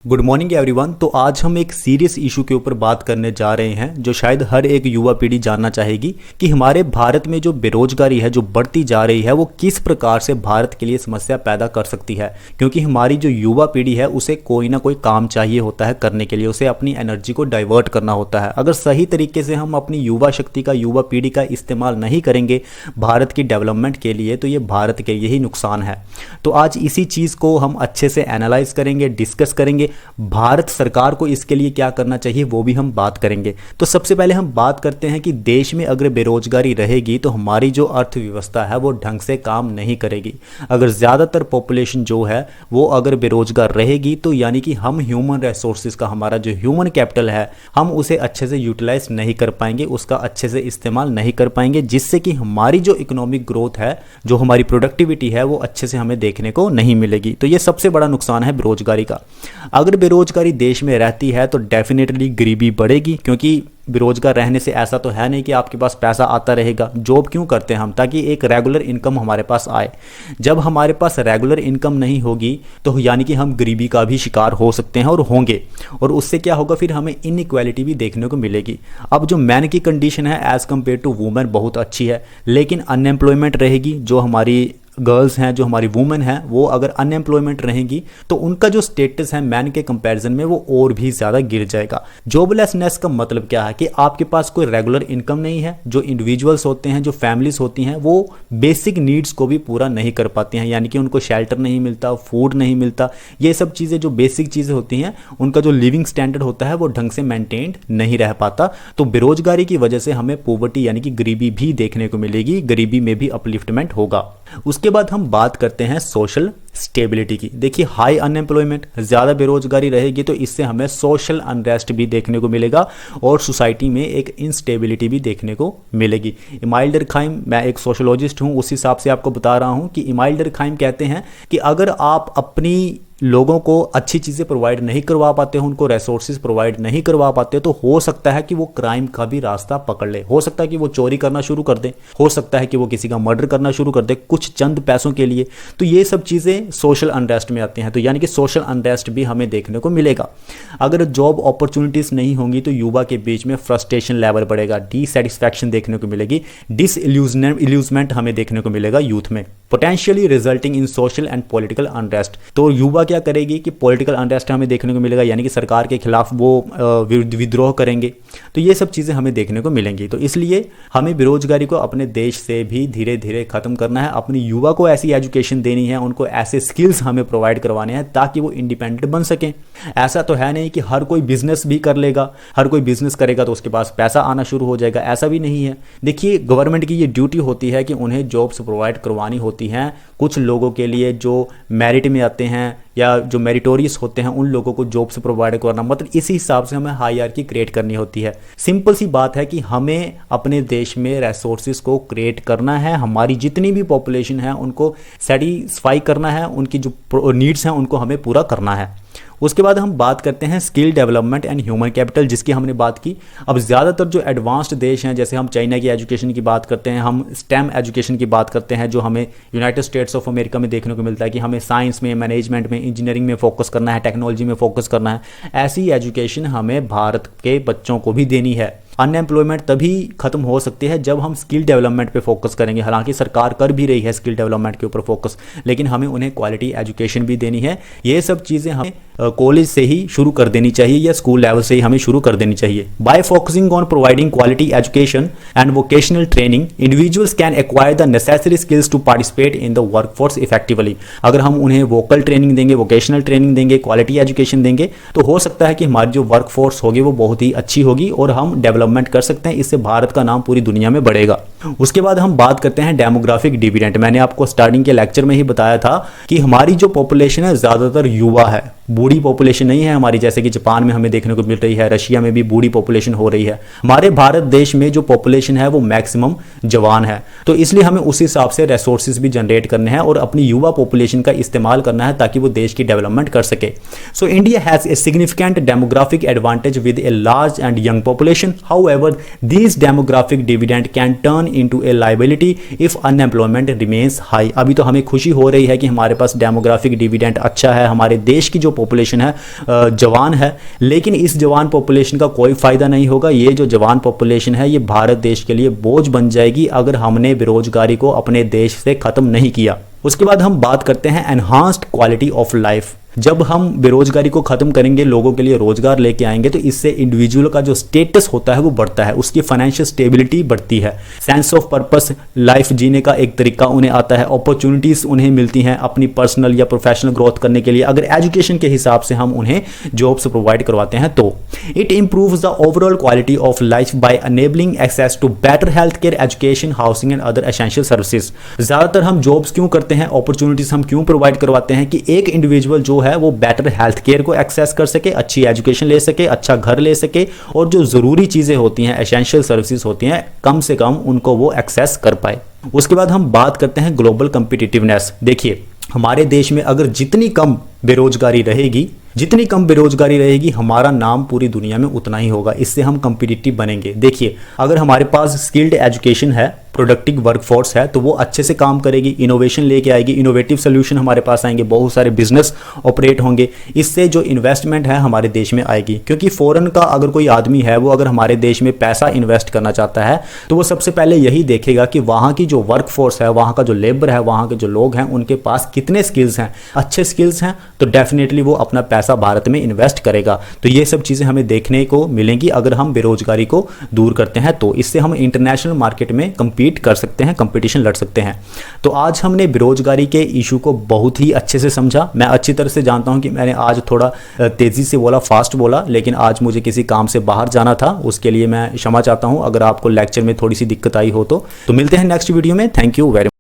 Good morning everyone. तो आज हम एक सीरियस इशू के ऊपर बात करने जा रहे हैं जो शायद हर एक युवा पीढ़ी जानना चाहेगी कि हमारे भारत में जो बेरोजगारी है जो बढ़ती जा रही है वो किस प्रकार से भारत के लिए समस्या पैदा कर सकती है। क्योंकि हमारी जो युवा पीढ़ी है उसे कोई ना कोई काम चाहिए होता है करने के लिए, उसे अपनी एनर्जी को डाइवर्ट करना होता है। अगर सही तरीके से हम अपनी युवा शक्ति का, युवा पीढ़ी का इस्तेमाल नहीं करेंगे भारत की डेवलपमेंट के लिए तो ये भारत के लिए ही नुकसान है। तो आज इसी चीज़ को हम अच्छे से एनालाइज करेंगे, डिस्कस करेंगे। भारत सरकार को इसके लिए क्या करना चाहिए वो भी हम बात करेंगे। तो सबसे पहले हम बात करते हैं कि देश में अगर बेरोजगारी रहेगी तो हमारी जो अर्थव्यवस्था है वो ढंग से काम नहीं करेगी। अगर ज़्यादातर पॉपुलेशन जो है वो अगर बेरोजगार रहेगी तो यानी कि हम ह्यूमन रिसोर्सेज का, हमारा जो ह्यूमन कैपिटल है हम उसे अच्छे से यूटिलाइज नहीं कर पाएंगे, उसका अच्छे से इस्तेमाल नहीं कर पाएंगे, जिससे कि हमारी जो इकोनॉमिक ग्रोथ है, जो हमारी प्रोडक्टिविटी है वो अच्छे से हमें देखने को नहीं मिलेगी। तो ये सबसे बड़ा नुकसान है बेरोजगारी का। अगर बेरोजगारी देश में रहती है तो डेफिनेटली गरीबी बढ़ेगी, क्योंकि बेरोजगार रहने से ऐसा तो है नहीं कि आपके पास पैसा आता रहेगा। जॉब क्यों करते हैं हम? ताकि एक रेगुलर इनकम हमारे पास आए। जब हमारे पास रेगुलर इनकम नहीं होगी तो यानी कि हम गरीबी का भी शिकार हो सकते हैं और होंगे, और उससे क्या होगा, फिर हमें इनइक्वालिटी भी देखने को मिलेगी। अब जो मैन की कंडीशन है एज़ कम्पेयर टू वुमेन बहुत अच्छी है, लेकिन अनएम्प्लॉयमेंट रहेगी। जो हमारी गर्ल्स हैं, जो हमारी वुमेन हैं, वो अगर अनएम्प्लॉयमेंट रहेंगी तो उनका जो स्टेटस है मैन के कंपैरिजन में वो और भी ज़्यादा गिर जाएगा। जॉबलेसनेस का मतलब क्या है कि आपके पास कोई रेगुलर इनकम नहीं है। जो इंडिविजुअल्स होते हैं, जो फैमिलीज होती हैं, वो बेसिक नीड्स को भी पूरा नहीं कर पाती हैं, यानी कि उनको शेल्टर नहीं मिलता, फूड नहीं मिलता। ये सब चीज़ें जो बेसिक चीज़ें होती हैं उनका जो लिविंग स्टैंडर्ड होता है वो ढंग से मेंटेन नहीं रह पाता। तो बेरोजगारी की वजह से हमें पॉवर्टी यानी कि गरीबी भी देखने को मिलेगी, गरीबी में भी अपलिफ्टमेंट होगा। उसके बाद हम बात करते हैं सोशल स्टेबिलिटी की। देखिए, हाई अनएम्प्लॉयमेंट, ज़्यादा बेरोजगारी रहेगी तो इससे हमें सोशल अनरेस्ट भी देखने को मिलेगा और सोसाइटी में एक इंस्टेबिलिटी भी देखने को मिलेगी। इमाइल डर्कहाइम, मैं एक सोशोलॉजिस्ट हूँ, उस हिसाब से आपको बता रहा हूँ कि इमाइल डर्कहाइम कहते हैं कि अगर आप अपनी लोगों को अच्छी चीज़ें प्रोवाइड नहीं करवा पाते हो, उनको रिसोर्सेज प्रोवाइड नहीं करवा पाते, तो हो सकता है कि वो क्राइम का भी रास्ता पकड़ ले। हो सकता है कि वो चोरी करना शुरू कर दे, हो सकता है कि वो किसी का मर्डर करना शुरू कर दे कुछ चंद पैसों के लिए। तो ये सब चीज़ें सोशल अनरेस्ट में आती हैं। तो यानी कि सोशल अनरेस्ट भी हमें देखने को मिलेगा। अगर जॉब अपॉर्चुनिटीज़ नहीं होंगी तो युवा के बीच में फ्रस्ट्रेशन लेवल बढ़ेगा, डिसैटिस्फैक्शन देखने को मिलेगी, डिसइल्यूजमेंट हमें देखने को मिलेगा यूथ में, potentially resulting in social and political unrest. तो युवा क्या करेगी कि पॉलिटिकल अनरेस्ट हमें देखने को मिलेगा, यानी कि सरकार के खिलाफ वो विद्रोह करेंगे। तो ये सब चीज़ें हमें देखने को मिलेंगी। तो इसलिए हमें बेरोजगारी को अपने देश से भी धीरे धीरे खत्म करना है। अपनी युवा को ऐसी एजुकेशन देनी है, उनको ऐसे स्किल्स हमें प्रोवाइड करवाने हैं ताकि वो इंडिपेंडेंट बन सकें। ऐसा तो है नहीं कि हर कोई बिजनेस भी कर लेगा, हर कोई बिजनेस करेगा तो उसके पास पैसा आना शुरू हो जाएगा, ऐसा भी नहीं है। देखिए, गवर्नमेंट की ये ड्यूटी होती है कि उन्हें जॉब्स प्रोवाइड करवानी होती हैं कुछ लोगों के लिए जो मेरिट में आते हैं या जो मेरिटोरियस होते हैं, उन लोगों को जॉब्स प्रोवाइड करना, मतलब इसी हिसाब से हमें हायरार्की क्रिएट करनी होती है। सिंपल सी बात है कि हमें अपने देश में रिसोर्सेज को क्रिएट करना है, हमारी जितनी भी पॉपुलेशन है उनको सेटिस्फाई करना है, उनकी जो नीड्स हैं उनको हमें पूरा करना है। उसके बाद हम बात करते हैं skill development and human capital, जिसकी हमने बात की। अब ज़्यादातर जो एडवांस्ड देश हैं, जैसे हम चाइना की एजुकेशन की बात करते हैं, हम स्टेम एजुकेशन की बात करते हैं, जो हमें यूनाइटेड स्टेट्स ऑफ अमेरिका में देखने को मिलता है कि हमें साइंस में, मैनेजमेंट में, इंजीनियरिंग में फोकस करना है, टेक्नोलॉजी में फोकस करना है। ऐसी एजुकेशन हमें भारत के बच्चों को भी देनी है। अनएम्प्लॉयमेंट तभी खत्म हो सकती है जब हम स्किल डेवलपमेंट पे फोकस करेंगे। हालांकि सरकार कर भी रही है स्किल डेवलपमेंट के ऊपर फोकस, लेकिन हमें उन्हें क्वालिटी एजुकेशन भी देनी है। ये सब चीज़ें हमें कॉलेज से ही शुरू कर देनी चाहिए या स्कूल लेवल से ही हमें शुरू कर देनी चाहिए। By focusing on providing quality education and vocational training, individuals can acquire the necessary skills to participate in the workforce effectively. अगर हम उन्हें वोकल ट्रेनिंग देंगे, वोकेशनल ट्रेनिंग देंगे, क्वालिटी एजुकेशन देंगे, तो हो सकता है कि हमारी जो वर्कफोर्स होगी वो बहुत ही अच्छी होगी और हम डेवलपमेंट कर सकते हैं। इससे भारत का नाम पूरी दुनिया में बढ़ेगा। उसके बाद हम बात करते हैं डेमोग्राफिक डिविडेंड। मैंने आपको स्टार्टिंग के लेक्चर में ही बताया था कि हमारी जो पॉपुलेशन है ज़्यादातर युवा है, बूढ़ी पॉपुलेशन नहीं है हमारी, जैसे कि जापान में हमें देखने को मिल रही है, रशिया में भी बूढ़ी पॉपुलेशन हो रही है। हमारे भारत देश में जो पॉपुलेशन है वो मैक्सिमम जवान है। तो इसलिए हमें उस हिसाब से रिसोर्सेज भी जनरेट करने हैं और अपनी युवा पॉपुलेशन का इस्तेमाल करना है ताकि वो देश की डेवलपमेंट कर सके। So India has a significant demographic advantage with a large and young population. However this demographic dividend can turn into A liability if unemployment remains high. अभी तो हमें खुशी हो रही है कि हमारे पास डेमोग्राफिक डिविडेंड अच्छा है, हमारे देश की जो पॉपुलेशन है जवान है, लेकिन इस जवान पॉपुलेशन का कोई फायदा नहीं होगा। ये जो जवान पॉपुलेशन है ये भारत देश के लिए बोझ बन जाएगी अगर हमने बेरोजगारी को अपने देश से खत्म नहीं किया। उसके बाद हम बात करते हैं एनहांस्ड क्वालिटी ऑफ लाइफ। जब हम बेरोजगारी को खत्म करेंगे, लोगों के लिए रोजगार लेके आएंगे, तो इससे इंडिविजुअल का जो स्टेटस होता है वो बढ़ता है, उसकी फाइनेंशियल स्टेबिलिटी बढ़ती है, सेंस ऑफ पर्पस लाइफ जीने का एक तरीका उन्हें आता है, अपॉर्चुनिटीज उन्हें मिलती हैं अपनी पर्सनल या प्रोफेशनल ग्रोथ करने के लिए, अगर एजुकेशन के हिसाब से हम उन्हें जॉब्स प्रोवाइड करवाते हैं तो। It improves the overall quality of life by enabling access to better health care, education, housing and other essential services. ज्यादातर हम जॉब्स क्यों करते हैं, अपॉर्चुनिटीज हम क्यों प्रोवाइड करवाते हैं कि एक इंडिविजुअल जो है वो बेटर हेल्थ केयर को एक्सेस कर सके, अच्छी एजुकेशन ले सके, अच्छा घर ले सके, और जो जरूरी चीजें होती हैं, एसेंशियल सर्विसेज होती हैं, कम से कम उनको वो एक्सेस कर पाए। उसके बाद हम बात करते हैं ग्लोबल कॉम्पिटिटिवनेस। देखिए, हमारे देश में अगर जितनी कम बेरोजगारी रहेगी हमारा नाम पूरी दुनिया में उतना ही होगा, इससे हम कॉम्पिटिटिव बनेंगे। देखिए, अगर हमारे पास स्किल्ड एजुकेशन है, प्रोडक्टिव वर्कफोर्स है, तो वो अच्छे से काम करेगी, इनोवेशन लेके आएगी, इनोवेटिव सोल्यूशन हमारे पास आएंगे, बहुत सारे बिजनेस ऑपरेट होंगे, इससे जो इन्वेस्टमेंट है हमारे देश में आएगी। क्योंकि फॉरेन का अगर कोई आदमी है वो अगर हमारे देश में पैसा इन्वेस्ट करना चाहता है तो वो सबसे पहले यही देखेगा कि वहाँ की जो वर्कफोर्स है, वहाँ का जो लेबर है, वहाँ के जो लोग हैं, उनके पास कितने स्किल्स हैं। अच्छे स्किल्स हैं तो डेफिनेटली वो अपना पैसा भारत में इन्वेस्ट करेगा। तो ये सब चीज़ें हमें देखने को मिलेंगी अगर हम बेरोजगारी को दूर करते हैं तो। इससे हम इंटरनेशनल मार्केट में कम्पीट कर सकते हैं, कंपटीशन लड़ सकते हैं। तो आज हमने बेरोजगारी के इशू को बहुत ही अच्छे से समझा। मैं अच्छी तरह से जानता हूं कि मैंने आज थोड़ा तेजी से बोला, फास्ट बोला, लेकिन आज मुझे किसी काम से बाहर जाना था, उसके लिए मैं क्षमा चाहता हूं अगर आपको लेक्चर में थोड़ी सी दिक्कत आई हो तो मिलते हैं नेक्स्ट वीडियो में। Thank you very much.